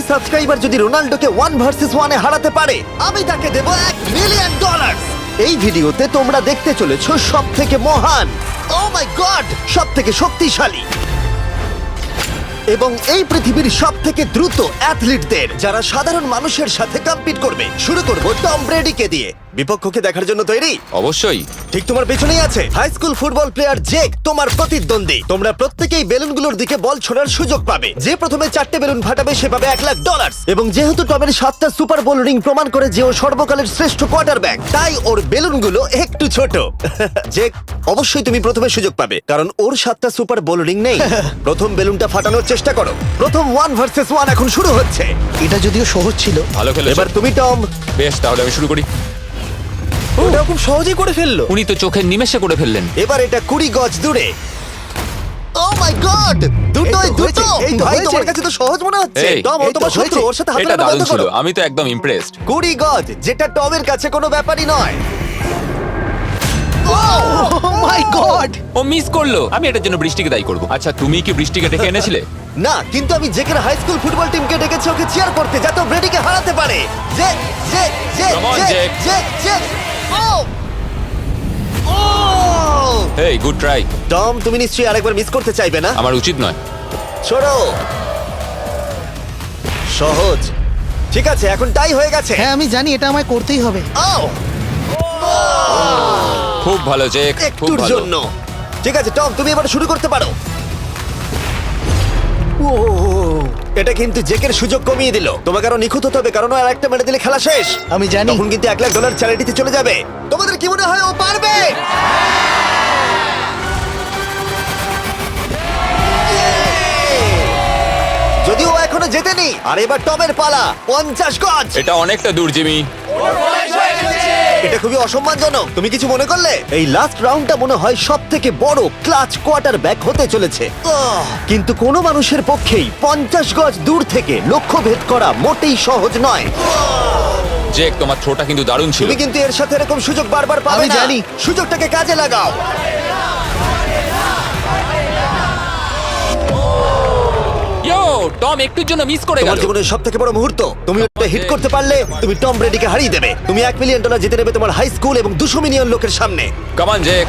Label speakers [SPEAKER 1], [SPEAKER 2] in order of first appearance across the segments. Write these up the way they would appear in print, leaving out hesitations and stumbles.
[SPEAKER 1] Subscriber যদি রোনাল্ডোকে 1 versus 1 এ হারাতে পারে আমি তাকে দেব $1 মিলিয়ন। এই ভিডিওতে তোমরা দেখতে চলেছো সবথেকে মহান, ও মাই গড, সবথেকে শক্তিশালী এবং এই পৃথিবীর সবথেকে দ্রুত অ্যাথলিটদের যারা সাধারণ মানুষের সাথে কম্পিট করবে। শুরু করব টম ব্রেডিকে দিয়ে। বিপক্ষকে দেখার জন্য তৈরি?
[SPEAKER 2] অবশ্যই।
[SPEAKER 1] ঠিক তোমার পেছনেই আছে high school football player Jake, তোমার প্রতিদ্বন্দ্বী। তোমরা প্রত্যেকেই বেলুনগুলোর দিকে বল ছোড়ার সুযোগ পাবে। যে প্রথমে 4টে বেলুন ফাটাবে সে পাবে $1,00,000। এবং যেহেতু টমের 7টা সুপার বোল রিং প্রমাণ করে যে ও সর্বকালের শ্রেষ্ঠ কোয়ার্টারব্যাক, তাই ওর বেলুনগুলো একটু ছোট। জেক, অবশ্যই তুমি প্রথমে সুযোগ পাবে কারণ ওর 7টা সুপার বোল রিং নেই। প্রথম বেলুনটা ফাটানোর চেষ্টা করো। প্রথম 1 ভার্সেস 1 এখন শুরু হচ্ছে।
[SPEAKER 3] এটা যদিও সহজ ছিল।
[SPEAKER 2] ভালো খেলেছো।
[SPEAKER 1] এবার তুমি টম।
[SPEAKER 2] বেশ, তাহলে আমি শুরু করি।
[SPEAKER 3] ওটা খুব সহজেই করে ফেললো।
[SPEAKER 2] উনি তো চোখের নিমেষে করে ফেললেন।
[SPEAKER 1] এবার এটা 20 গজ দূরে। ও মাই গড, দুটোই
[SPEAKER 3] এই তো
[SPEAKER 1] দুটো।
[SPEAKER 3] হয়েছে, এই তো
[SPEAKER 1] ভাই
[SPEAKER 3] হয়েছে।
[SPEAKER 1] তোমার কাছে তো সহজ মনে হচ্ছে।
[SPEAKER 2] এই,
[SPEAKER 1] টম, ও
[SPEAKER 3] এই তো
[SPEAKER 1] তোমার শত্রু,
[SPEAKER 3] হয়েছে।
[SPEAKER 1] ওর সাথে হাত
[SPEAKER 2] এটা
[SPEAKER 1] মেলানো
[SPEAKER 2] দারুণ
[SPEAKER 1] বন্ধ
[SPEAKER 2] ছিল,
[SPEAKER 1] করো।
[SPEAKER 2] আমি তো একদম ইমপ্রেসড।
[SPEAKER 1] 20 গজ, যেটা টমের কাছে কোনো ব্যাপারই নয়।
[SPEAKER 3] ও মাই গড!
[SPEAKER 2] ও মিস করলো। আমি এটার জন্য বৃষ্টিকে দায়ী করব। আচ্ছা, তুমি কি বৃষ্টিকে ডেকে এনেছিলে?
[SPEAKER 1] না, কিন্তু আমি জেকের হাই স্কুল ফুটবল টিমকে ডেকেছি ওকে চিয়ার করতে যাতে ও ব্রেডিকে হারাতে পারে। যে যে যে
[SPEAKER 2] Come on,
[SPEAKER 1] যে
[SPEAKER 2] Jake.
[SPEAKER 1] যে যে ও ও
[SPEAKER 2] হেই, গুড ট্রাই।
[SPEAKER 1] টম, তুমি নিশ্চয়ই আরেকবার মিস করতে চাইবে না?
[SPEAKER 2] আমার উচিত নয়।
[SPEAKER 1] ছোড়ো। সহজ। ঠিক আছে, এখন টাই হয়ে গেছে।
[SPEAKER 3] হ্যাঁ আমি জানি এটা আমায় করতেই হবে।
[SPEAKER 1] ও
[SPEAKER 2] খুব ভালো জেক, খুব
[SPEAKER 1] একটুর
[SPEAKER 2] ভালো।
[SPEAKER 1] জন্য। ঠিক আছে টম, তুমি এবার শুরু করতে পারো। ও, এটা কিন্তু জেকের সুযোগ কমিয়ে দিল। তোমাকে আরো নিখুঁত হতে হবে কারণ আর একটা মেরে দিলে খেলা শেষ।
[SPEAKER 3] আমি জানি।
[SPEAKER 1] তখন কিন্তু $1,00,000 চ্যারিটিতে চলে যাবে। তোমাদের কি মনে হয় ও পারবে? যদিও ও এখনো জেতেনি। আর এবার টমের পালা। 50 গজ।
[SPEAKER 2] এটা অনেকটা দূর, জিমি।
[SPEAKER 1] এটা খুবই অসম্মানজনক। তুমি কিছু মনে করলে? এই লাস্ট রাউন্ডটা মনে হয় সবথেকে বড় ক্লাচ কোয়ার্টারব্যাক হতে চলেছে। কিন্তু কোনো মানুষের পক্ষেই 50 গজ দূর থেকে লক্ষ্য ভেদ করা মোটেই সহজ নয়।
[SPEAKER 2] জেক, তোমার থ্রোটা কিন্তু দারুণ ছিল।
[SPEAKER 1] তুমি কিন্তু এর সাথে এরকম সুযোগ বারবার পাবে
[SPEAKER 3] আমি
[SPEAKER 1] না।
[SPEAKER 3] জানি।
[SPEAKER 1] সুযোগটাকে কাজে লাগাও।
[SPEAKER 2] ইয়ো, টম একটুর জন্য মিস করে
[SPEAKER 1] তোমার
[SPEAKER 2] গেল।
[SPEAKER 1] জীবনের সবথেকে বড় মুহূর্ত। তুমি ওটা হিট করতে পারলে তুমি টম ব্রেডিকে হারিয়ে দেবে। তুমি $1 মিলিয়ন জিতে নেবে তোমার হাই স্কুল এবং 200 মিলিয়ন লোকের সামনে।
[SPEAKER 2] কাম অন জেক,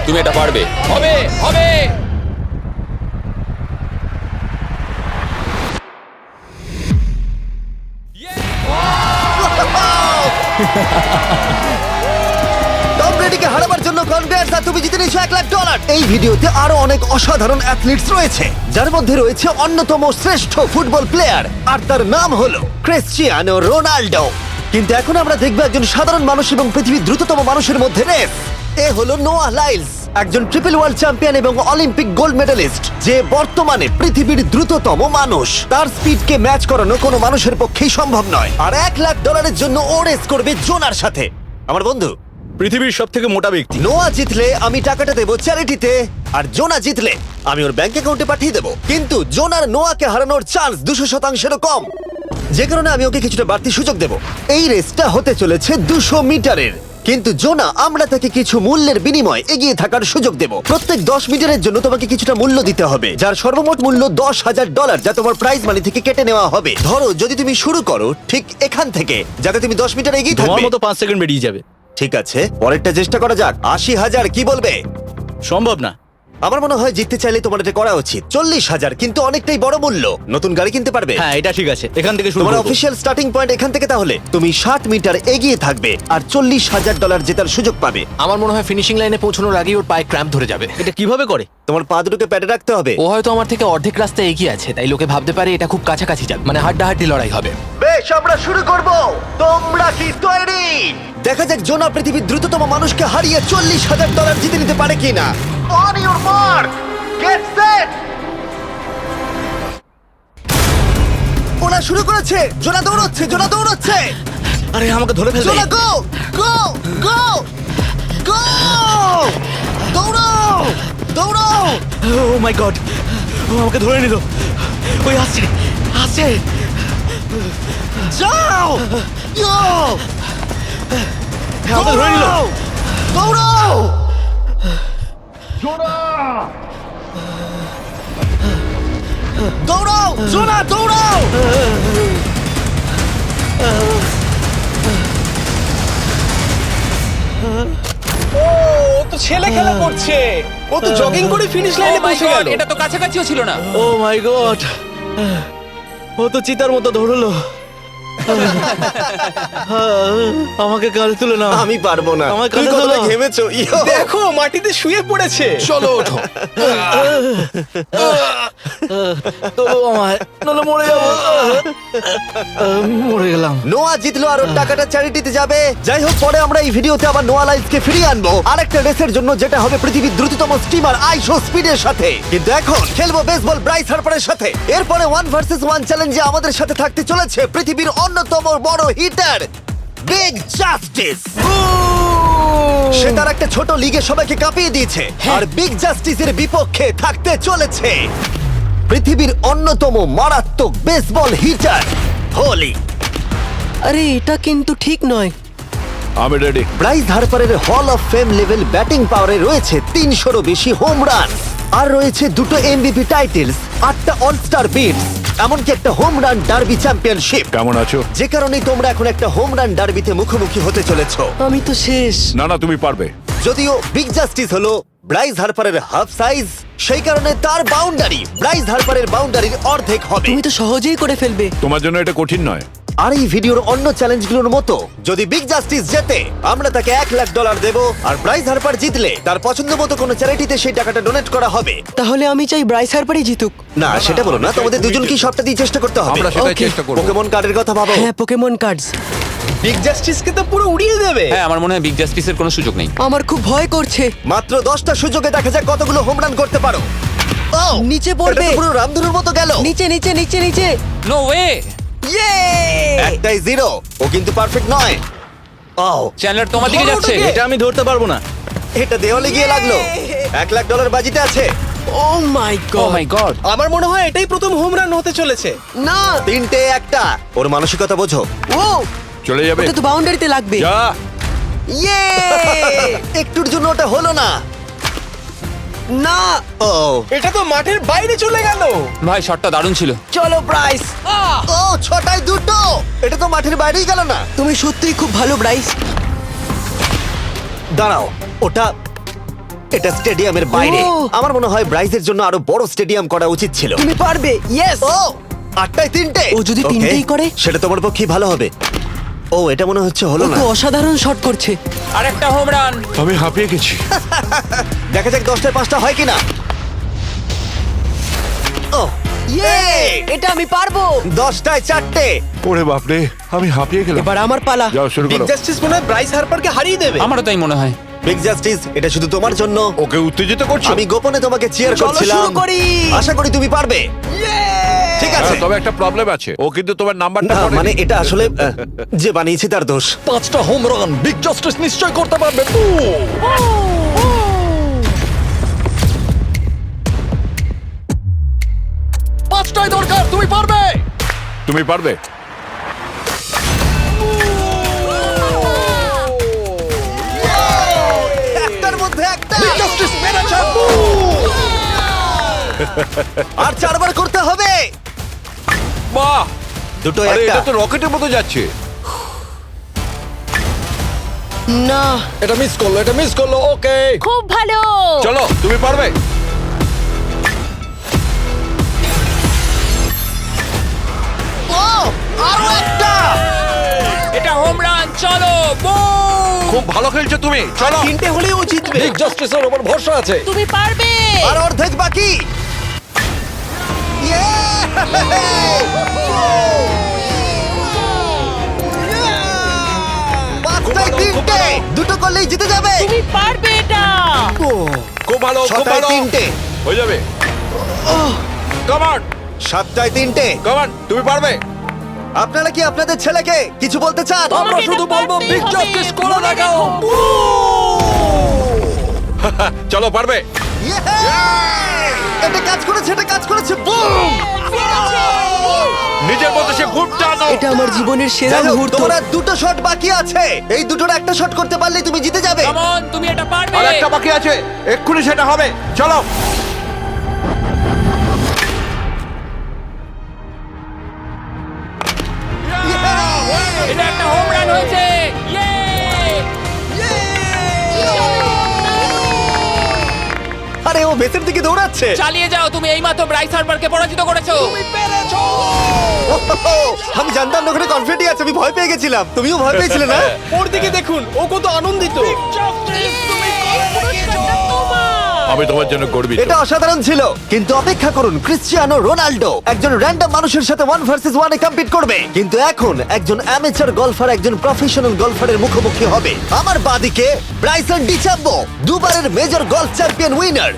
[SPEAKER 2] তুমি এটা পারবে। হবে, হবে।
[SPEAKER 1] টম ব্রেডিকে হারাবার জন্য কনগ্রেটস, আর তুমি জিতে নিয়েছো $1,00,000। এই ভিডিওতে আরো অনেক অসাধারণ অ্যাথলিটস রয়েছে যার মধ্যে রয়েছে অন্যতম শ্রেষ্ঠ ফুটবল প্লেয়ার আর তার নাম হলো ক্রিশ্চিয়ানো রোনাল্ডো। কিন্তু এখন আমরা দেখব একজন সাধারণ মানুষ এবং পৃথিবীর দ্রুততম মানুষের মধ্যে রেস। এ হলো নোয়াহ লাইলস, একজন ট্রিপল ওয়ার্ল্ড চ্যাম্পিয়ন এবং অলিম্পিক গোল্ড মেডালিস্ট, যে বর্তমানে পৃথিবীর দ্রুততম মানুষ। তার স্পিডকে ম্যাচ করানো কোনো মানুষের পক্ষেই সম্ভব নয়। আর $1,00,000 জন্য ও রেস করবে জোনার সাথে, আমার বন্ধু।
[SPEAKER 4] পৃথিবীর সব থেকে মোটা ব্যক্তি।
[SPEAKER 1] নোয়া জিতলে আমি টাকাটা দেবো চ্যারিটিতে, আর জোনা জিতলে আমি ওর ব্যাংক অ্যাকাউন্টে পাঠিয়ে দেবো। কিন্তু জোনার নোয়াকে হারানোর চান্স 200%-এরও কম, যে কারণে আমি ওকে কিছুটা বাড়তি সুযোগ দেবো। এই রেসটা হতে চলেছে 200 মিটারের। কিন্তু জোনা, আমরা তাকে কিছু মূল্যের বিনিময়ে এগিয়ে থাকার সুযোগ দেব। প্রত্যেক 10 মিটারের জন্য তোমাকে কিছুটা মূল্য দিতে হবে, যার সর্বমোট মূল্য $10,000, যা তোমার প্রাইজ মানি থেকে কেটে নেওয়া হবে। ধরো যদি তুমি শুরু করো ঠিক এখান থেকে, যাতে তুমি 10 মিটার এগিয়ে
[SPEAKER 4] তোমার
[SPEAKER 1] থাকবে।
[SPEAKER 4] মতো 5 সেকেন্ড বেরিয়ে যাবে।
[SPEAKER 1] ঠিক আছে, পরেরটা চেষ্টা করা যাক। 80,000, কি বলবে?
[SPEAKER 4] সম্ভব না।
[SPEAKER 1] আমার মনে হয় জিততে চাইলে তোমার এটা করা উচিত। 40,000 কিন্তু অনেকটাই বড় মূল্য। নতুন গাড়ি কিনতে পারবে।
[SPEAKER 4] হ্যাঁ, এটা ঠিক আছে, এখান থেকে শুরু
[SPEAKER 1] তোমার
[SPEAKER 4] করব।
[SPEAKER 1] অফিসিয়াল স্টার্টিং পয়েন্ট এখান থেকে। তাহলে তুমি 60 মিটার এগিয়ে থাকবে আর $40,000 জেতার সুযোগ পাবে।
[SPEAKER 5] আমার মনে হয় ফিনিশিং লাইনে পৌঁছানোর আগেই ওর পায়ে ক্র্যাম্প ধরে যাবে।
[SPEAKER 4] এটা কিভাবে করে?
[SPEAKER 1] তোমার পা দুটোকে প্যাডে রাখতে হবে।
[SPEAKER 5] ও হয়তো আমার থেকে অর্ধেক রাস্তা এগিয়ে আছে, তাই লোকে ভাবতে পারে এটা খুব কাছাকাছি যাবে, মানে হাড্ডাহাড্ডি লড়াই হবে।
[SPEAKER 1] বেশ, আমরা শুরু করব। তোমরা কি তৈরি? দেখা যাক জোনা পৃথিবীর দ্রুততম মানুষকে হারিয়ে $40,000 জিতে নিতে পারে কিনা। On your mark, get set. ওরা শুরু করেছে। জোনা দৌড়চ্ছে, জোনা দৌড়চ্ছে।
[SPEAKER 4] আরে আমাকে ধরে ফেলবে।
[SPEAKER 1] জোনা গো গো গো গো! দৌড়াও দৌড়াও!
[SPEAKER 4] ও মাই গড, ও আমাকে ধরে নিল। ওই আসছে, আসছে।
[SPEAKER 1] যাও! ইয়ো!
[SPEAKER 4] আমাকে ধরে নিল।
[SPEAKER 1] দৌড়াও! দৌড়াও! জোনা দৌড়াও!
[SPEAKER 4] ছেলে খেলা করছে। ও তো জগিং করে ফিনিশ
[SPEAKER 2] Oh
[SPEAKER 4] লাইনে
[SPEAKER 2] my
[SPEAKER 4] পৌঁছে
[SPEAKER 2] God,
[SPEAKER 4] গেল।
[SPEAKER 2] এটা তো কাছাকাছিও ছিল না।
[SPEAKER 4] ও মাই গড, ও তো চিতার মতো ধরলো। আমাকে কাঁধে তুলে নাও।
[SPEAKER 1] আমি পারবো না।
[SPEAKER 4] আমার
[SPEAKER 1] তুমি
[SPEAKER 4] কাঁধে
[SPEAKER 1] কতটা
[SPEAKER 4] তোলো।
[SPEAKER 1] ঘেমেছো ইয়ো।
[SPEAKER 4] দেখো মাটিতে শুয়ে পড়েছে।
[SPEAKER 5] চলো ওঠো।
[SPEAKER 4] তোলো আমায়, নলে মরে যাবো। মরে গেলাম।
[SPEAKER 1] নোয়া জিতলো আর ওর টাকাটা চ্যারিটিতে যাবে। যাই হোক, পরে আমরা এই ভিডিওতে আবার নোয়া লাইফকে ফিরিয়ে আনবো আরেকটা রেসের জন্য, যেটা হবে পৃথিবীর দ্রুততম স্টিমার আইশো স্পিডের সাথে। কিন্তু এখন খেলবো বেসবল ব্রাইস হার্পারের সাথে। এরপরে 1 ভার্সেস 1 চ্যালেঞ্জে আমাদের সাথে থাকতে চলেছে পৃথিবীর অন্যতম বড় হিটার বিগ জাস্টিস। সে তার একটা ছোট লিগে সবাইকে কাঁপিয়ে দিয়েছে, আর বিগ জাস্টিসের বিপক্ষে থাকতে চলেছে পৃথিবীর অন্যতম মারাত্মক বেসবল হিটার হোলি।
[SPEAKER 6] আরে এটা কিন্তু ঠিক নয়।
[SPEAKER 7] আমি ready.
[SPEAKER 1] Bryce হার্পারের hall of fame level batting পাওয়ারে রয়েছে 300-রও বেশি হোম রান, আর রয়েছে 2টো এমভিপি টাইটেলস, 8টা অলস্টার বিটস, এমনকি একটা হোম রান ডার্বি চ্যাম্পিয়নশিপ।
[SPEAKER 7] কেমন আছো?
[SPEAKER 1] যে কারণে তোমরা এখন একটা হোম রান ডার্বিতে মুখোমুখি হতে চলেছো।
[SPEAKER 6] আমি তো শেষ।
[SPEAKER 7] না না, তুমি পারবে।
[SPEAKER 1] যদিও বিগ জাস্টিস হলো ব্রাইস হার্পারের হাফ সাইজ, সেই কারণে তার বাউন্ডারি ব্রাইস হার্পারের বাউন্ডারির অর্ধেক হবে।
[SPEAKER 6] তুমি তো সহজেই করে ফেলবে।
[SPEAKER 7] তোমার জন্য এটা কঠিন নয়।
[SPEAKER 1] আর এই ভিডিওর অন্য চ্যালেঞ্জগুলোর মতো, যদি বিগ জাস্টিস জেতে আমরা তাকে $1,00,000 দেব, আর ব্রাইস হার্পার জিতলে তার পছন্দ মতো কোনো চ্যারিটিতে সেই টাকাটা ডোনেট করা হবে।
[SPEAKER 6] তাহলে আমি চাই ব্রাইস হার্পারই জিতুক।
[SPEAKER 1] না, সেটা বলো না, তোমাদের দুজনকেই সবটা দিয়ে চেষ্টা করতে হবে।
[SPEAKER 7] আমরা সেটাই
[SPEAKER 6] Okay.
[SPEAKER 7] চেষ্টা করব।
[SPEAKER 1] পোকেমন কার্ডের কথা ভাবো।
[SPEAKER 6] হ্যাঁ, পোকেমন কার্ডস।
[SPEAKER 4] বিগ জাস্টিসকে তো পুরো উড়িয়ে দেবে।
[SPEAKER 2] হ্যাঁ, আমার মনে হয় বিগ জাস্টিসের কোনো সুযোগ নেই।
[SPEAKER 6] আমার খুব ভয় করছে।
[SPEAKER 1] মাত্র 10টা সুযোগে দেখা যাক কতগুলো হোম রান করতে পারো। Oh!
[SPEAKER 6] নিচে পড়বে।
[SPEAKER 1] এটা তো পুরো রামধনুর মতো গেল।
[SPEAKER 6] নিচে নিচে নিচে নিচে।
[SPEAKER 2] No way.
[SPEAKER 6] ইয়ে!
[SPEAKER 1] একটাই জিরো, ও কিন্তু পারফেক্ট নয়। ও,
[SPEAKER 2] চ্যানেলার তোমার দিকে যাচ্ছে।
[SPEAKER 4] এটা আমি ধরতে পারবো না।
[SPEAKER 1] এটা দেওয়ালে গিয়ে লাগলো। $1,00,000 বাজিতে আছে।
[SPEAKER 6] ও মাই
[SPEAKER 2] ও
[SPEAKER 6] গড।
[SPEAKER 2] মাই গড।
[SPEAKER 4] আমার মনে হয় এটাই প্রথম হোম রান হতে চলেছে।
[SPEAKER 6] না।
[SPEAKER 1] 3টে একটা। ওর মানসিকতা বোঝো।
[SPEAKER 6] ও,
[SPEAKER 7] চলে যাবে।
[SPEAKER 6] ওটা তো বাউন্ডারিতে লাগবে।
[SPEAKER 7] যা।
[SPEAKER 6] ইয়ে!
[SPEAKER 1] একটুর জন্য ওটা হলো না।
[SPEAKER 6] না।
[SPEAKER 1] ও,
[SPEAKER 4] এটা তো মাঠের বাইরে চলে গেল।
[SPEAKER 2] ভাই, শটটা দারুণ ছিল।
[SPEAKER 6] চলো ব্রাইস।
[SPEAKER 1] ও, 6টায় 2টো। এটা তো মাঠের বাইরেই গেল না।
[SPEAKER 6] তুমি সত্যিই খুব ভালো ব্রাইস।
[SPEAKER 1] দাঁড়াও, এটা স্টেডিয়ামের বাইরে।
[SPEAKER 6] ও।
[SPEAKER 1] আমার মনে হয় ব্রাইজের জন্য আরো বড় স্টেডিয়াম করা উচিত ছিল।
[SPEAKER 6] তুমি পারবে। ইয়েস।
[SPEAKER 1] ও, 8টায় 3টে।
[SPEAKER 6] ও যদি
[SPEAKER 1] Okay,
[SPEAKER 6] তিনটেই করে?
[SPEAKER 1] সেটা তোমার পক্ষে ভালো হবে। ও, এটা মনে হচ্ছে হলো
[SPEAKER 6] ও
[SPEAKER 1] না।
[SPEAKER 6] তো অসাধারণ শট করছে।
[SPEAKER 2] আর একটা হোম রান।
[SPEAKER 7] আমি হাঁপিয়ে গেছি।
[SPEAKER 1] দেখা যাক 10টায় 5টা হয় কিনা। ও,
[SPEAKER 6] ইয়ে! এটা আমি পারবো।
[SPEAKER 1] 10টায় 4টে।
[SPEAKER 7] ওরে বাপরে, আমি হাঁপিয়ে গেলাম।
[SPEAKER 6] এবার আমার পালা।
[SPEAKER 7] যাও শুরু
[SPEAKER 4] বিগ
[SPEAKER 7] করো।
[SPEAKER 4] জাস্টিস মনে হয় ব্রাইস হার্পারকে হারিয়ে দেবে।
[SPEAKER 2] আমারও তাই মনে হয়।
[SPEAKER 1] বিগ জাস্টিস, এটা শুধু তোমার জন্য।
[SPEAKER 7] ওকে উত্তেজিত করছো?
[SPEAKER 1] আমি গোপনে তোমাকে চিয়ার
[SPEAKER 6] চলো
[SPEAKER 1] করছিলাম।
[SPEAKER 6] শুরু করি।
[SPEAKER 1] আশা করি তুমি পারবে। ঠিক আছে।
[SPEAKER 7] তবে একটা প্রবলেম আছে, ও কিন্তু তোমার নাম্বারটা
[SPEAKER 1] না, মানে এটা আসলে যে বানিয়েছে তার দোষ।
[SPEAKER 3] 5টা হোম রান বিগ জাস্টিস নিশ্চয় করতে পারবে। পাঁচটাই দরকার, তুমি পারবে।
[SPEAKER 7] তুমি পারবে।
[SPEAKER 1] একটার মধ্যে একটা।
[SPEAKER 3] বিগ জাস্টিস মেরেছে।
[SPEAKER 1] আর 4বার করতে হবে।
[SPEAKER 7] বাহ,
[SPEAKER 1] দুটো
[SPEAKER 7] আরে
[SPEAKER 1] একটা।
[SPEAKER 7] এটা তো রকেটের মতো যাচ্ছে।
[SPEAKER 6] না।
[SPEAKER 3] এটা মিস করলো, এটা মিস করলো। ওকে,
[SPEAKER 8] খুব ভালো।
[SPEAKER 7] চলো, তুমি পারবে।
[SPEAKER 1] ও, আরো একটা।
[SPEAKER 2] এটা হোম রান। চলো, বুম।
[SPEAKER 7] খুব ভালো খেলছো তুমি। চলো।
[SPEAKER 4] 3টে হলেও ও জিতবে।
[SPEAKER 3] বিগ জাস্টিসের উপর ভরসা আছে।
[SPEAKER 8] তুমি পারবে।
[SPEAKER 1] আর অর্ধেক বাকি। পাঁচটায় 3টে। দুটো করলেই জিতে যাবে।
[SPEAKER 8] তুমি পারবে এটা।
[SPEAKER 7] খুব ভালো, খুব
[SPEAKER 1] 6টায়
[SPEAKER 7] ভালো।
[SPEAKER 1] 3টে।
[SPEAKER 7] হয়ে যাবে। কাম অন,
[SPEAKER 1] 7টায় 3টে।
[SPEAKER 7] কাম অন, তুমি পারবে।
[SPEAKER 1] আপনারা কি আপনাদের ছেলেকে কিছু বলতে চান?
[SPEAKER 3] আমরা
[SPEAKER 8] তোমাকে
[SPEAKER 3] শুধু
[SPEAKER 8] এটা
[SPEAKER 3] বলবো
[SPEAKER 8] পারতেই
[SPEAKER 3] বিগ
[SPEAKER 8] হবে,
[SPEAKER 3] জাস্টিস করে
[SPEAKER 8] মনে
[SPEAKER 3] লাগাও।
[SPEAKER 8] রেখো।
[SPEAKER 7] চলো, পারবে।
[SPEAKER 1] এটা কাজ করেছে, এটা কাজ করেছে। বুম!
[SPEAKER 7] নিজের মতো সে খুব টানো।
[SPEAKER 6] এটা আমার জীবনের সেরা
[SPEAKER 1] যাই হোক,
[SPEAKER 6] মুহূর্ত।
[SPEAKER 1] তোমার আর দুটো শট বাকি আছে। এই দুটোর একটা শট করতে পারলে তুমি জিতে যাবে।
[SPEAKER 2] কাম অন, তুমি এটা পারবে।
[SPEAKER 7] আর একটা বাকি আছে, এক্ষুনি সেটা হবে। চলো।
[SPEAKER 2] এটা একটা হোম রান হয়েছে। ইয়ে!
[SPEAKER 1] আরে ও বেসের দিকে দৌড়াচ্ছে।
[SPEAKER 2] চালিয়ে যাও, তুমি এইমাত্র ব্রাইস হার্বারকে পরাজিত করেছো।
[SPEAKER 1] আমি জানতাম না ওখানে কনফিডেন্ট আছে, আমি ভয় পেয়ে গেছিলাম। তুমিও ভয় পেয়েছিলে না?
[SPEAKER 3] ওর দিকে দেখুন, ও কত আনন্দিত।
[SPEAKER 7] আমি তোমার জন্য গর্বিত।
[SPEAKER 1] এটা অসাধারণ ছিল, কিন্তু অপেক্ষা করুন, ক্রিশ্চিয়ানো রোনাল্ডো একজন র্যান্ডম মানুষের সাথে 1 ভার্সেস 1 এ কম্পিট করবে, কিন্তু এখন একজন অ্যামেচার গলফার একজন প্রফেশনাল গলফারের মুখোমুখি হবে। আমার বাদিকে ব্রাইসন ডিচাম্বো, দুবারের মেজর গলফ চ্যাম্পিয়ন উইনার,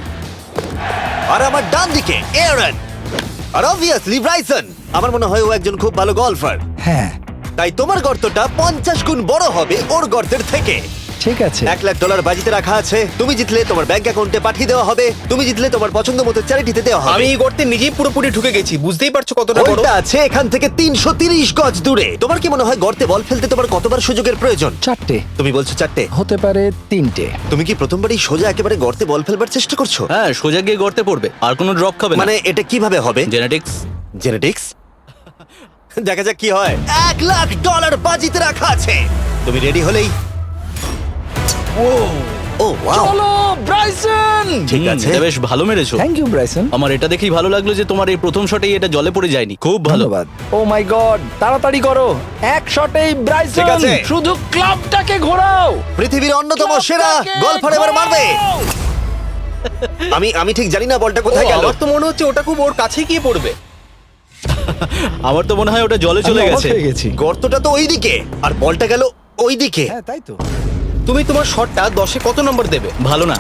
[SPEAKER 1] আর আমার ডান দিকে এরন। আর অবভিয়াসলি ব্রাইসন, আমার মনে হয় ও একজন খুব ভালো গলফার।
[SPEAKER 8] হ্যাঁ
[SPEAKER 1] তাই তোমার গর্তটা 50 গুণ বড় হবে ওর গর্তের থেকে।
[SPEAKER 8] ঠিক আছে।
[SPEAKER 1] $1,00,000 বাজিতে রাখা আছে। তুমি জিতলে তোমার ব্যাংক অ্যাকাউন্টে পাঠিয়ে দেওয়া হবে, তুমি জিতলে তোমার পছন্দ মতো চ্যারিটিতে দেওয়া হবে।
[SPEAKER 3] আমি এই গর্তে নিজেই পুরোপুরি ঢুকে গেছি, বুঝতেই পারছো কতটা বড়।
[SPEAKER 1] হোলটা আছে এখান থেকে 330 গজ দূরে। তোমার কি মনে হয় গর্তে বল ফেলতে তোমার কতবার সুযোগের প্রয়োজন?
[SPEAKER 8] 4টে
[SPEAKER 1] তুমি বলছো 4টে,
[SPEAKER 8] হতে পারে 3টে।
[SPEAKER 1] তুমি কি প্রথমবারই সোজা একেবারে গর্তে বল ফেলবার চেষ্টা করছো?
[SPEAKER 4] হ্যাঁ, সোজা গিয়ে গর্তে পড়বে, আর কোনো ড্রপ খাবে না।
[SPEAKER 1] মানে এটা কিভাবে হবে?
[SPEAKER 4] জেনেটিক্স।
[SPEAKER 1] জেনেটিক্স? দেখা যাক কি হয়। $1,00,000 বাজিতে রাখা আছে। তুমি রেডি হলেই ও ওয়াও,
[SPEAKER 3] চলো ব্রাইসন।
[SPEAKER 1] ঠিক আছে।
[SPEAKER 4] এটা বেশ ভালো মেরেছো।
[SPEAKER 8] Thank you Bryson.
[SPEAKER 4] আমার এটা দেখেই ভালো লাগলো যে তোমার এই প্রথম শটেই এটা জলে পড়ে যায়নি। খুব ভালো।
[SPEAKER 8] ধন্যবাদ। ও মাই গড, তাড়াতাড়ি করো, এক শটেই
[SPEAKER 1] ঠিক
[SPEAKER 8] ব্রাইসন।
[SPEAKER 1] আছে।
[SPEAKER 8] শুধু ক্লাবটাকে ঘোরাও।
[SPEAKER 1] পৃথিবীর অন্যতম সেরা গলফার এবার মারবে। আমি ঠিক জানি না বলটা কোথায় গেল।
[SPEAKER 3] আমার তো মনে হচ্ছে ওটা খুব ওর কাছে গিয়ে পড়বে।
[SPEAKER 4] আমার তো মনে হয় ওটা জলে চলে
[SPEAKER 8] আমি অবাক
[SPEAKER 4] গেছে।
[SPEAKER 8] হয়ে গেছি।
[SPEAKER 1] গর্তটা তো ওইদিকে আর বলটা গেল ওইদিকে।
[SPEAKER 8] হ্যাঁ তাই তো।
[SPEAKER 3] তুমি তোমার শটটা 10-এ কত নম্বর দেবে?
[SPEAKER 4] ভালো না।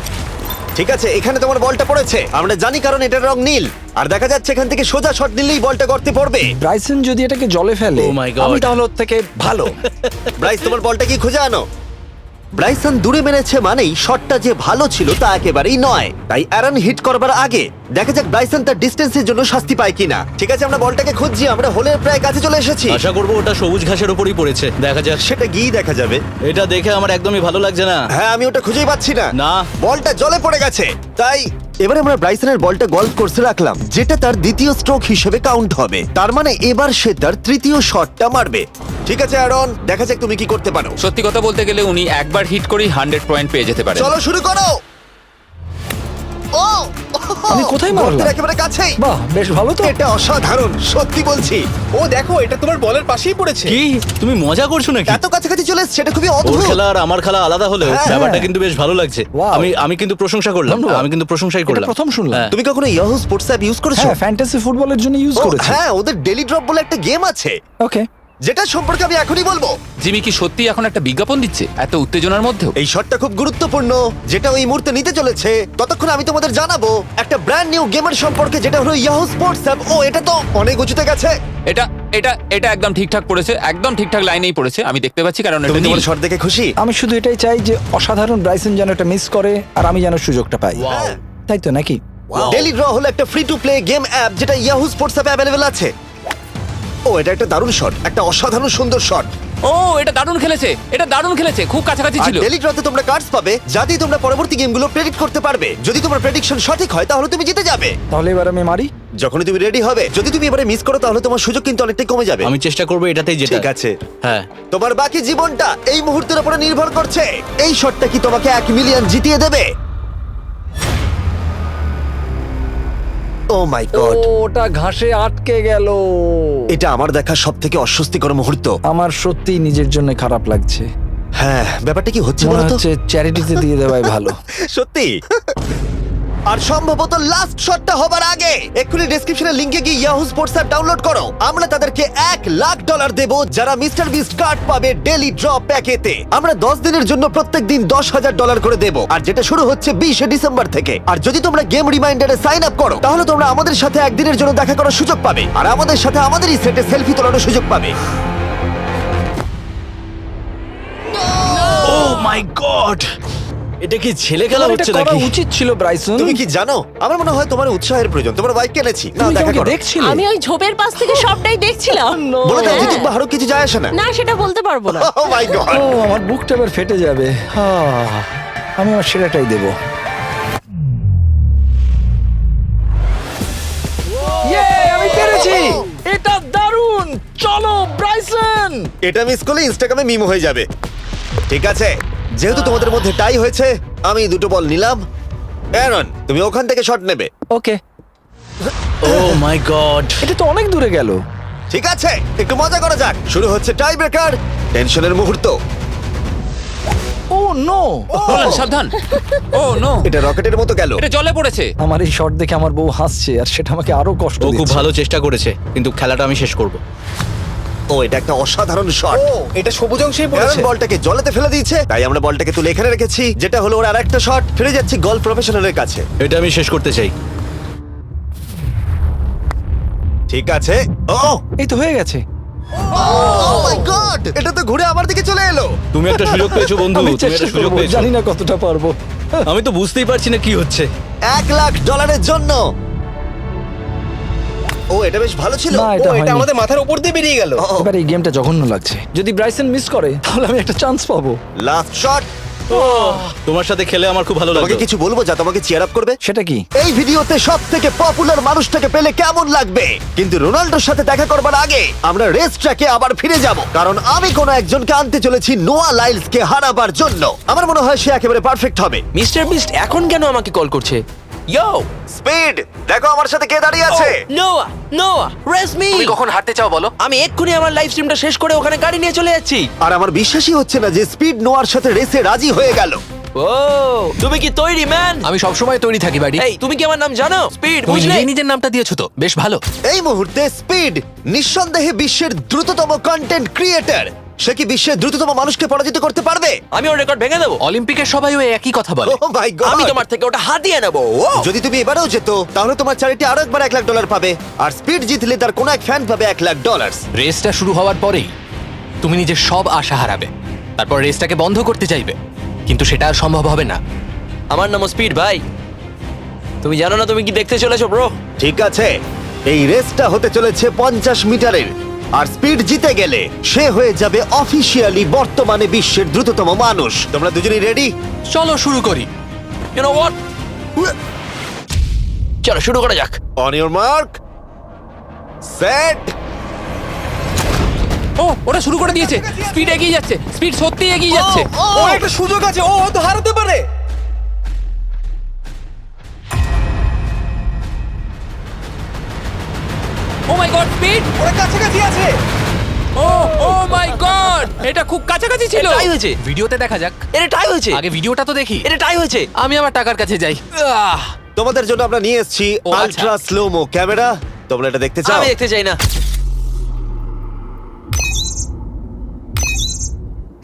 [SPEAKER 1] ঠিক আছে, এখানে তোমার বলটা পড়েছে, আমরা জানি কারণ এটার রং নীল। আর দেখা যাচ্ছে এখান থেকে সোজা শট নিলেই বলটা গর্তে পড়বে।
[SPEAKER 8] ব্রাইসন যদি এটাকে জলে ফেলে,
[SPEAKER 4] Oh my God.
[SPEAKER 8] আমি তাহলে ওর থেকে ভালো।
[SPEAKER 1] ব্রাইস, তোমার বলটা কি খুঁজে আনো। ব্রাইসন দূরে মেরেছে মানেই শটটা যে ভালো ছিল তা একেবারেই নয়। তাই অ্যারন হিট করবার আগে দেখা যাক ব্রাইসন তার ডিস্টেন্সের জন্য শাস্তি পায় কিনা। ঠিক আছে, আমরা বলটাকে খুঁজছি, আমরা হোলের প্রায় কাছে চলে এসেছি।
[SPEAKER 4] আশা করবো ওটা সবুজ ঘাসের উপরই পড়েছে। দেখা যাক।
[SPEAKER 1] সেটা গিয়ে দেখা যাবে।
[SPEAKER 4] এটা দেখে আমার একদমই ভালো লাগছে না।
[SPEAKER 1] হ্যাঁ, আমি ওটা খুঁজেই পাচ্ছি না।
[SPEAKER 4] না।
[SPEAKER 1] বলটা জলে পড়ে গেছে। তাই এবারে আমরা ব্রাইসনের বলটা গলফ কোর্সে রাখলাম, যেটা তার দ্বিতীয় স্ট্রোক হিসেবে কাউন্ট হবে। তার মানে এবার সে তার তৃতীয় শটটা মারবে। ঠিক আছে অ্যারন, দেখা যাক তুমি কি করতে পারো।
[SPEAKER 2] সত্যি কথা বলতে গেলে উনি একবার হিট করেই 100 পয়েন্ট পেয়ে যেতে পারেন।
[SPEAKER 1] চলো শুরু করো। ও
[SPEAKER 8] আমি কোথায় মারলাম?
[SPEAKER 1] গর্তের একেবারে কাছেই।
[SPEAKER 8] বাহ, বেশ ভালো তো।
[SPEAKER 1] এটা অসাধারণ, সত্যি বলছি।
[SPEAKER 3] ও দেখো, এটা তোমার বলের পাশেই পড়েছে।
[SPEAKER 4] কি তুমি মজা করছো নাকি?
[SPEAKER 1] এত কাছাকাছি চলে এসেছে, এটা খুবই
[SPEAKER 4] ওর
[SPEAKER 1] অদ্ভুত।
[SPEAKER 4] খেলা আর আমার খেলা আলাদা হলেও
[SPEAKER 1] হ্যাঁ।
[SPEAKER 4] ব্যাপারটা কিন্তু বেশ ভালো লাগছে।
[SPEAKER 8] Wow.
[SPEAKER 4] আমি কিন্তু প্রশংসা করলাম।
[SPEAKER 8] ধন্যবাদ।
[SPEAKER 4] আমি কিন্তু প্রশংসাই
[SPEAKER 8] এটা
[SPEAKER 4] করলাম।
[SPEAKER 8] প্রথম শুনলাম।
[SPEAKER 4] হ্যাঁ।
[SPEAKER 1] তুমি কখনো ইয়াহু স্পোর্টস অ্যাপ ইউজ করেছো?
[SPEAKER 8] হ্যাঁ, ফ্যান্টাসি ফুটবলের জন্য ইউজ
[SPEAKER 1] ও,
[SPEAKER 8] করেছি।
[SPEAKER 1] হ্যাঁ, ওদের ডেলি ড্রপ বলে একটা গেম আছে,
[SPEAKER 8] ওকে।
[SPEAKER 1] যেটা সম্পর্কে আমি এখনই বলবো।
[SPEAKER 2] জিমি কি সত্যি এখন একটা বিজ্ঞাপন দিচ্ছে এত উত্তেজনার মধ্যেও?
[SPEAKER 1] এই শটটা খুব গুরুত্বপূর্ণ, যেটা ওই মুহূর্তে নিতে চলেছে। ততক্ষণ আমি তোমাদের জানাবো একটা ব্র্যান্ড নিউ গেমের সম্পর্কে, যেটা হলো ইয়াহু স্পোর্টস অ্যাপ। ও, এটা তো অনেক উঁচুতে গেছে।
[SPEAKER 2] এটা এটা এটা একদম ঠিকঠাক পড়েছে, একদম ঠিকঠাক লাইনেই পড়েছে। আমি দেখতে পাচ্ছি কারণ
[SPEAKER 1] তুমি
[SPEAKER 2] এটা
[SPEAKER 1] তোমার
[SPEAKER 2] নীল।
[SPEAKER 1] শট দেখে খুশি?
[SPEAKER 8] আমি শুধু এটাই চাই যে অসাধারণ ব্রাইসন যেন এটা মিস করে আর আমি যেন সুযোগটা পাই।
[SPEAKER 1] হ্যাঁ।
[SPEAKER 8] তাই তো নাকি?
[SPEAKER 1] ডেলি ড্র হলো একটা free to play game app, যেটা ইয়াহু স্পোর্টস অ্যাপে অ্যাভেলেবল আছে। ও, এটা একটা দারুণ শট, একটা অসাধারণ সুন্দর শট।
[SPEAKER 2] ও, এটা দারুণ খেলেছে, এটা দারুণ খেলেছে, খুব কাছাকাছি
[SPEAKER 1] আর
[SPEAKER 2] ছিল।
[SPEAKER 1] ডেলি ড্রতে তোমরা কার্ডস পাবে, যাতে তোমরা পরবর্তী গেমগুলো প্রেডিক্ট করতে পারবে। যদি তোমার প্রেডিকশন সঠিক হয় তাহলে তুমি জিতে যাবে।
[SPEAKER 8] তাহলে এবার আমি মারি।
[SPEAKER 1] যখনই তুমি রেডি হবে, যদি তুমি এবারে মিস করো তাহলে তোমার সুযোগ কিন্তু অনেকটাই কমে যাবে।
[SPEAKER 4] আমি চেষ্টা করবো এটাতেই যেটা।
[SPEAKER 1] ঠিক আছে,
[SPEAKER 4] হ্যাঁ।
[SPEAKER 1] তোমার বাকি জীবনটা এই মুহূর্তের উপরে নির্ভর করছে। এই শটটা কি তোমাকে 1 মিলিয়ন জিতিয়ে দেবে? ও মাই গড,
[SPEAKER 8] ওটা ঘাসে আটকে গেল।
[SPEAKER 1] এটা আমার দেখা সবথেকে অস্বস্তিকর মুহূর্ত।
[SPEAKER 8] আমার সত্যিই নিজের জন্য খারাপ লাগছে।
[SPEAKER 1] হ্যাঁ, ব্যাপারটা কি হচ্ছে
[SPEAKER 8] মনে
[SPEAKER 1] বলো তো?
[SPEAKER 8] হচ্ছে চ্যারিটিতে দিয়ে দেওয়াই ভালো।
[SPEAKER 1] সত্যি। আর সম্ভবত লাস্ট শটটা হবার আগে এক্ষুনি ডেসক্রিপশনের লিংকে গিয়ে ইয়াহু স্পোর্টস অ্যাপ ডাউনলোড করো। আমরা তাদেরকে $1,00,000 দেব যারা মিস্টার বিস্ট কার্ড পাবে ডেলি ড্র প্যাকেতে। আমরা 10 দিনের জন্য প্রত্যেক দিন $10,000 করে দেব, আর যেটা শুরু হচ্ছে 20 ডিসেম্বর থেকে। আর যদি তোমরা গেম রিমাইন্ডারে সাইন আপ করো, তাহলে তোমরা আমাদের সাথে একদিনের জন্য দেখা করার সুযোগ পাবে, আর আমাদের সাথে আমাদেরই সেটে সেলফি তোলার সুযোগ পাবে।
[SPEAKER 4] ও মাই গড, এটা কি ছেলে খেলা
[SPEAKER 8] তোমার
[SPEAKER 4] হচ্ছে
[SPEAKER 8] এটা করা
[SPEAKER 4] নাকি?
[SPEAKER 8] উচিত ছিল ব্রাইসন।
[SPEAKER 1] তুমি কি জানো, আমার মনে হয় তোমার উৎসাহের প্রয়োজন। তোমার বাইক কিনেছি, না
[SPEAKER 8] তুমি কি
[SPEAKER 1] দেখা
[SPEAKER 8] আমাকে
[SPEAKER 1] করো।
[SPEAKER 8] দেখছিলে?
[SPEAKER 9] আমি ওই ঝোপের পাশ থেকে সবটাই দেখছিলাম।
[SPEAKER 1] বলে দাও
[SPEAKER 9] হ্যাঁ।
[SPEAKER 1] জিতুক বা হারুক, কিছু যায় আসে না।
[SPEAKER 9] না, সেটা বলতে পারবো না।
[SPEAKER 1] ও মাই গড।
[SPEAKER 8] ও, আমার বুকটা এবার ফেটে যাবে। আমি আমার সেরাটাই দেব। আমি পেরেছি। এটা দারুণ। চলো ব্রাইসন।
[SPEAKER 1] এটা মিস করলে ইনস্টাগ্রামে মিম হয়ে যাবে। ঠিক আছে, যেহেতু তোমাদের মধ্যে টাই হয়েছে, আমি 2টো বল নিলাম অ্যারন, তুমি ওখান থেকে শট নেবে।
[SPEAKER 8] ওকে,
[SPEAKER 4] ও মাই গড
[SPEAKER 8] এটা তো অনেক দূরে গেল।
[SPEAKER 1] ঠিক আছে, একটু মজা করা যাক। শুরু হচ্ছে টাই ব্রেকার, টেনশনের মুহূর্ত।
[SPEAKER 8] ও নো,
[SPEAKER 2] নোলান সাবধান। ও নো,
[SPEAKER 1] এটা রকেটের মতো গেল।
[SPEAKER 2] এটা জলে পড়েছে।
[SPEAKER 8] আমার এই শট দেখে আমার বউ হাসছে আর সেটা আমাকে আরো কষ্ট
[SPEAKER 4] ও খুব
[SPEAKER 8] দিচ্ছে।
[SPEAKER 4] ভালো চেষ্টা করেছে কিন্তু খেলাটা আমি শেষ করব।
[SPEAKER 1] ও, এটা একটা অসাধারণ শট।
[SPEAKER 3] ও এটা সবুজ অংশেই
[SPEAKER 1] অ্যারন
[SPEAKER 3] পড়েছে।
[SPEAKER 1] বলটাকে জলেতে ফেলে দিয়েছে, তাই আমরা বলটাকে তুলে এখানে রেখেছি, যেটা হলো ওর আরেকটা শট। ফিরে যাচ্ছি গলফ প্রফেশনালের কাছে।
[SPEAKER 4] এটা আমি শেষ করতে চাই।
[SPEAKER 1] ঠিক আছে। ও
[SPEAKER 8] এই তো হয়ে গেছে।
[SPEAKER 1] মাই গড, এটা তো ঘুরে আমার দিকে চলে এলো।
[SPEAKER 4] তুমি একটা সুযোগ পেয়েছো বন্ধু,
[SPEAKER 8] আমি
[SPEAKER 4] তুমি একটা
[SPEAKER 8] চেষ্টা
[SPEAKER 4] সুযোগ
[SPEAKER 8] করবো,
[SPEAKER 4] পেয়েছো।
[SPEAKER 8] জানি না কতটা পারবো।
[SPEAKER 4] আমি তো বুঝতেই পারছি না কি হচ্ছে।
[SPEAKER 1] $1,00,000 জন্য। ও, এটা বেশ ভালো ছিল।
[SPEAKER 8] না,
[SPEAKER 3] ও
[SPEAKER 8] এটা
[SPEAKER 3] এটা
[SPEAKER 8] হয়নি।
[SPEAKER 3] আমাদের মাথার উপর দিয়ে বেরিয়ে গেল।
[SPEAKER 1] ও,
[SPEAKER 8] এবার এই গেমটা জঘন্য লাগছে। যদি ব্রাইসন মিস করে তাহলে আমি একটা চান্স পাবো।
[SPEAKER 1] Last shot.
[SPEAKER 4] তোমার সাথে খেলে আমার খুব ভালো
[SPEAKER 1] তোমাকে
[SPEAKER 4] লাগলো।
[SPEAKER 1] কিছু বলবো যা তোমাকে চিয়ার আপ করবে?
[SPEAKER 8] সেটা কি?
[SPEAKER 1] এই ভিডিওতে সবথেকে পপুলার মানুষটাকে পেলে কেমন লাগবে? কিন্তু রোনাল্ডোর সাথে দেখা করবার আগে আমরা রেস ট্র্যাকে আবার ফিরে যাব, কারণ আমি কোনো একজনকে আনতে চলেছি নোয়া লাইলসকে হারাবার জন্য। আমার মনে হয় সে একেবারে পারফেক্ট হবে।
[SPEAKER 5] মিস্টার বিস্ট এখন কেন আমাকে কল করছে? ইয়ো
[SPEAKER 1] স্পিড, দেখো আমার সাথে কে দাঁড়িয়ে আছে।
[SPEAKER 5] নোয়া নোয়া রেস মি। তুমি কখন হাঁটতে চাও বলো? আমি এক্ষুনি আমার লাইভ স্ট্রিমটা শেষ করে ওখানে গাড়ি নিয়ে চলে যাচ্ছি।
[SPEAKER 1] আর আমার বিশ্বাসই হচ্ছে না যে স্পিড নোয়ার সাথে রেসে রাজি হয়ে গেল।
[SPEAKER 5] ও তুমি কি তৈরি ম্যান? আমি সব সময় তৈরি থাকি বাড়ি। এই তুমি কি আমার নাম জানো? স্পিড বুঝলে? নিজের নামটা দিয়েছো তো বেশ ভালো।
[SPEAKER 1] এই মুহূর্তে স্পিড নিঃসন্দেহে বিশ্বের দ্রুততম কন্টেন্ট ক্রিয়েটর। সে কি বিশ্বের দ্রুততম মানুষকে পরাজিত করতে পারবে?
[SPEAKER 5] আমি ওর রেকর্ড ভেঙে দেবো। অলিম্পিকের সবাই ওই একই কথা বলে।
[SPEAKER 1] Oh my God!
[SPEAKER 5] আমি তোমার থেকে ওটা হাতিয়ে নেবো।
[SPEAKER 1] যদি তুমি এবারেও যেত তাহলে তোমার চ্যারিটি আরো একবার $1,00,000 পাবে, আর স্পিড জিতলে তার কোনো এক ফ্যান পাবে $1,00,000।
[SPEAKER 5] রেসটা শুরু হওয়ার পরেই তুমি নিজের সব আশা হারাবে, তারপর রেসটাকে বন্ধ করতে চাইবে, কিন্তু সেটা আর সম্ভব হবে না। আমার নাম স্পিড ভাই, তুমি জানো না তুমি কি দেখতে চলেছো ব্রো?
[SPEAKER 1] ঠিক আছে, এই রেসটা হতে চলেছে 50 মিটারের, আর স্পিড জিতে গেলে সে হয়ে যাবে অফিসিয়ালি বর্তমানে বিশ্বের দ্রুততম মানুষ। তোমরা দুজনেই রেডি?
[SPEAKER 5] চলো শুরু করি। ইউ নো হোয়াট, চলো শুরু করা যাক।
[SPEAKER 1] On your mark, set.
[SPEAKER 2] ও, ওটা শুরু করে দিয়েছে। স্পিড এগিয়ে যাচ্ছে, স্পিড সত্যি এগিয়ে যাচ্ছে।
[SPEAKER 3] ও একটা সুযোগ আছে, ও হয়তো হারাতে পারে।
[SPEAKER 2] ও মাই গড, স্পিড!
[SPEAKER 3] ওরা কাছাকাছি আছে।
[SPEAKER 2] ও ও মাই গড, এটা খুব কাছাকাছি ছিল।
[SPEAKER 5] টাই হয়েছে। ভিডিওতে দেখা যাক। এটা টাই হয়েছে। আগে ভিডিওটা তো দেখি। এটা টাই হয়েছে। আমি আমার টাকার কাছে যাই।
[SPEAKER 1] তোমাদের জন্য আমরা নিয়ে এসেছি
[SPEAKER 5] ও, আচ্ছা।
[SPEAKER 1] Ultra slomo camera. তোমরা এটা দেখতে চাও?
[SPEAKER 5] আমি দেখতে চাই না।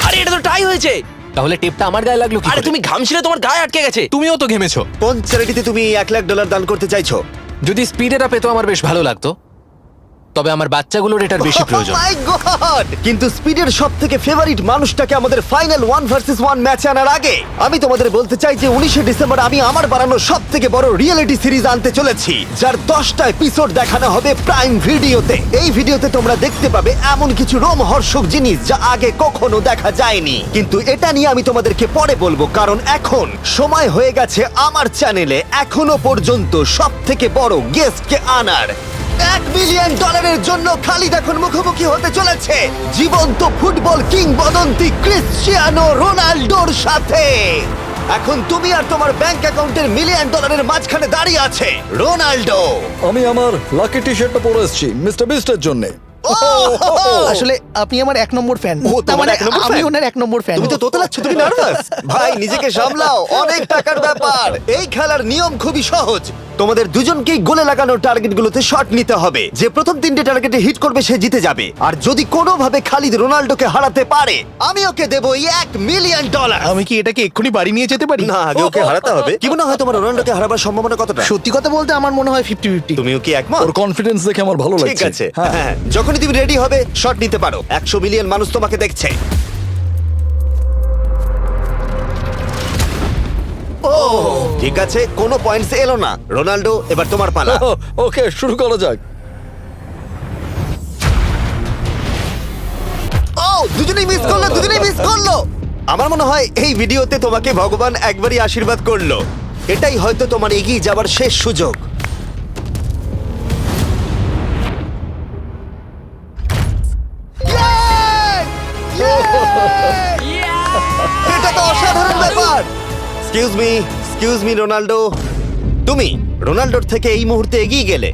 [SPEAKER 5] আরে এটা তো টাই হয়েছে। তাহলে টেপটা আমার গায়ে লাগলো কি করে? আরে তুমি ঘামছিলে, তোমার গায়ে আটকে গেছে। তুমিও তো ঘেমেছো।
[SPEAKER 1] কোন চ্যারিটিতে তুমি $1,00,000 দান করতে চাইছো?
[SPEAKER 5] যদি স্পিড এটা পেতো আমার বেশ ভালো লাগতো, তবে আমার বাচ্চাগুলোর এটার বেশি প্রয়োজন।
[SPEAKER 1] Oh my God! কিন্তু স্পিডের সবথেকে ফেভারিট মানুষটাকে আমাদের ফাইনাল 1 ভার্সেস 1 ম্যাচে আনার আগে আমি তোমাদের বলতে চাই যে 19শে ডিসেম্বর আমি আমার বানানো সবথেকে বড় রিয়েলিটি সিরিজ আনতে চলেছি, যার 10টা এপিসোড দেখানো হবে প্রাইম ভিডিওতে। এই ভিডিওতে তোমরা দেখতে পাবে এমন কিছু রোমহর্ষক জিনিস যা আগে কখনো দেখা যায়নি, কিন্তু এটা নিয়ে আমি তোমাদেরকে পরে বলবো, কারণ এখন সময় হয়ে গেছে আমার চ্যানেলে এখনো পর্যন্ত সবথেকে বড় গেস্টকে আনার। $1 মিলিয়ন জন্য খালিদ এখন মুখোমুখি হতে চলেছে জীবন্ত ফুটবল কিংবদন্তি ক্রিশ্চিয়ানো রোনাল্ডোর সাথে। এখন তুমি আর তোমার ব্যাংক অ্যাকাউন্টের $1 মিলিয়ন মাঝখানে দাঁড়িয়ে আছে রোনাল্ডো।
[SPEAKER 8] আমি আমার লাকি টি শার্টটা পরে এসেছি মিস্টার বিস্টের জন্য।
[SPEAKER 6] আসলে আপনি আমার 1 নম্বর ফ্যান।
[SPEAKER 1] ও, তোমার এক নম্বর
[SPEAKER 6] আমি
[SPEAKER 1] fan?
[SPEAKER 6] ওনার 1 নম্বর ফ্যান।
[SPEAKER 1] তুমি তো তোতলাচ্ছ, তুমি নার্ভাস? ভাই নিজেকে সামলাও, অনেক টাকার ব্যাপার। এই খেলার নিয়ম খুবই সহজ। তোমাদের দুজনকেই গোলে লাগানো টার্গেটগুলোতে শট নিতে হবে। যে প্রথম 3টে টার্গেটে হিট করবে সে জিতে যাবে, আর যদি কোনোভাবে খালিদ রোনাল্ডোকে হারাতে পারে আমি ওকে দেবো $1 মিলিয়ন।
[SPEAKER 3] আমি কি এটাকে এক্ষুনি বাড়ি নিয়ে যেতে পারি?
[SPEAKER 1] না, আগে ওকে হারাতে হবে। কি মনে হয় তোমার রোনাল্ডোকে হারাবার সম্ভাবনা কতটা?
[SPEAKER 6] সত্যি কথা বলতে আমার মনে হয় 50-50।
[SPEAKER 1] তুমিও কি একমত?
[SPEAKER 8] ওর কনফিডেন্স দেখে আমার ভালো লাগছে।
[SPEAKER 1] ঠিক আছে,
[SPEAKER 8] হ্যাঁ।
[SPEAKER 1] হ্যাঁ, যখনই তুমি রেডি হবে শট নিতে পারো। 100 মিলিয়ন মানুষ তোমাকে দেখছে। ও ঠিক আছে, কোনো পয়েন্টস এলো না। রোনাল্ডো, এবার তোমার পালা।
[SPEAKER 8] ওকে, শুরু করা যাক।
[SPEAKER 1] ও, দুজনেই মিস করলো, দুজনেই মিস করলো। আমার মনে হয় এই ভিডিওতে তোমাকে ভগবান একবারই আশীর্বাদ করলো। এটাই হয়তো তোমার এগিয়ে যাবার শেষ সুযোগ। এটা তো অসাধারণ ব্যাপার। Excuse me, excuse me Ronaldo, তুমি রোনাল্ডোর থেকে এই মুহূর্তে এগিয়ে গেলে।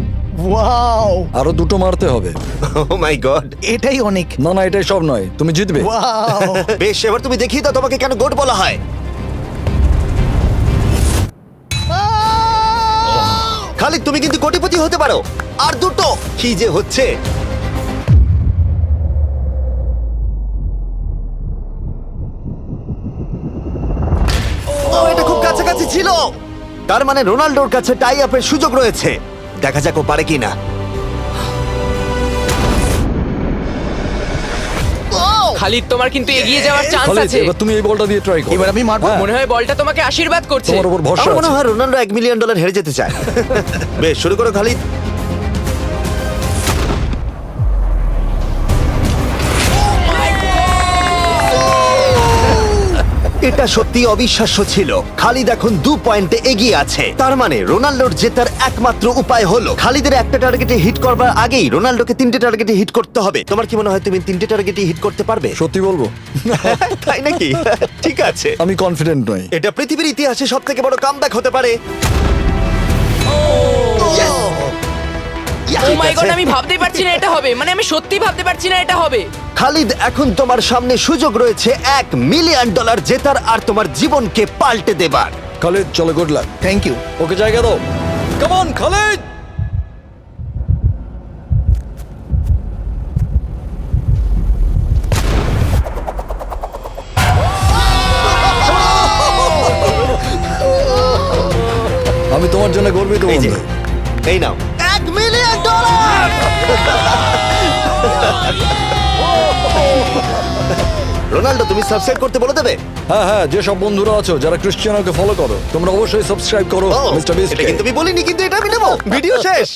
[SPEAKER 6] ওয়াও,
[SPEAKER 8] আরো দুটো মারতে হবে।
[SPEAKER 1] ও মাই গড।
[SPEAKER 6] এটাই অনেক।
[SPEAKER 8] না না, এটাই সব নয়, তুমি জিতবে।
[SPEAKER 6] ওয়াও,
[SPEAKER 1] বেশ, এবার তুমি দেখিয়ে দাও তোমাকে কেন গোট বলা হয়। খালিদ, তুমি কিন্তু কোটিপতি হতে পারো। আর দুটো। কি যে হচ্ছে। ও, এটা খুব কাছাকাছি ছিল। তার মানে রোনাল্ডোর কাছে টাই আপের সুযোগ রয়েছে। দেখা যাক ও পারে কিনা।
[SPEAKER 5] খালিদ, তোমার কিন্তু এগিয়ে যাওয়ার চান্স
[SPEAKER 8] খালিদ,
[SPEAKER 5] আছে।
[SPEAKER 8] এবার তুমি এই বলটা দিয়ে ট্রাই করো।
[SPEAKER 6] এবার আমি মারবো।
[SPEAKER 8] হ্যাঁ,
[SPEAKER 5] মনে হয় বলটা তোমাকে আশীর্বাদ করছে।
[SPEAKER 8] তোমার উপর ভরসা
[SPEAKER 1] আমার মনে
[SPEAKER 8] আছে।
[SPEAKER 1] হয় রোনাল্ডো $1 মিলিয়ন হেরে যেতে চায়। বেশ, শুরু করো খালিদ। এটা সত্যি অবিশ্বাস্য ছিল। খালিদ এখন 2 পয়েন্টে এগিয়ে আছে। তার মানে রোনাল্ডোর জেতার একমাত্র উপায় হলো খালিদের একটা টার্গেটে হিট করবার আগেই রোনাল্ডোকে 3টে টার্গেটে হিট করতে হবে। তোমার কি মনে হয় তুমি 3টে টার্গেটে হিট করতে পারবে?
[SPEAKER 8] সত্যি বলবো,
[SPEAKER 1] তাই নাকি? ঠিক আছে।
[SPEAKER 8] আমি কনফিডেন্ট নই।
[SPEAKER 1] এটা পৃথিবীর ইতিহাসে সবথেকে বড় কামব্যাক হতে পারে।
[SPEAKER 5] ও মাই গড, আমি ভাবতেই পারছি না এটা হবে। মানে আমি সত্যি ভাবতে পারছি না এটা হবে।
[SPEAKER 1] খালিদ, এখন তোমার সামনে সুযোগ রয়েছে $1 মিলিয়ন জেতার আর তোমার জীবনকে পাল্টে দেবার।
[SPEAKER 8] খালিদ, চলো, গুড লাক।
[SPEAKER 6] Thank you.
[SPEAKER 8] ওকে জায়গা দাও। Come on Khalid. আমি তোমার জন্য গর্বিত
[SPEAKER 1] এই যে,
[SPEAKER 8] বন্ধু।
[SPEAKER 1] এই নাও $1 মিলিয়ন। রোনাল্ডো, তুমি সাবস্ক্রাইব করতে বলে দেবে?
[SPEAKER 8] হ্যাঁ হ্যাঁ, যে সব বন্ধুরা আছো যারা ক্রিশ্চিয়ানোকে ফলো করো, তোমরা অবশ্যই সাবস্ক্রাইব করো
[SPEAKER 1] ও,
[SPEAKER 8] মিস্টার বিস্ট।
[SPEAKER 1] এটা কিন্তু আমি বলিনি, কিন্তু এটা আমি নেবো। ভিডিও শেষ।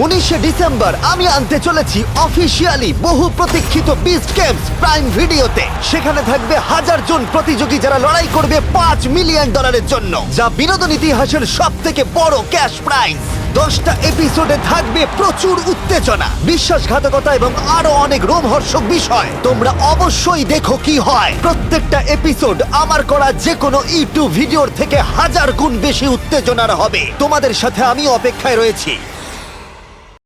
[SPEAKER 1] 19শে ডিসেম্বর আমি আনতে চলেছি অফিসিয়ালি বহু প্রতীক্ষিত বিস্ট গেমস প্রাইম ভিডিওতে। সেখানে থাকবে 1000 জন প্রতিযোগী যারা লড়াই করবে $5 মিলিয়ন জন্য, যা বিনোদন ইতিহাসের সবথেকে বড় ক্যাশ প্রাইজ। 10টা এপিসোডে থাকবে প্রচুর উত্তেজনা, বিশ্বাসঘাতকতা এবং আরো অনেক রোমহর্ষক বিষয়। তোমরা অবশ্যই দেখো কি হয়। প্রত্যেকটা এপিসোড আমার করা যে কোনো ইউটিউব ভিডিওর থেকে 1000 গুণ বেশি উত্তেজনার হবে। তোমাদের সাথে আমি অপেক্ষায় রয়েছি।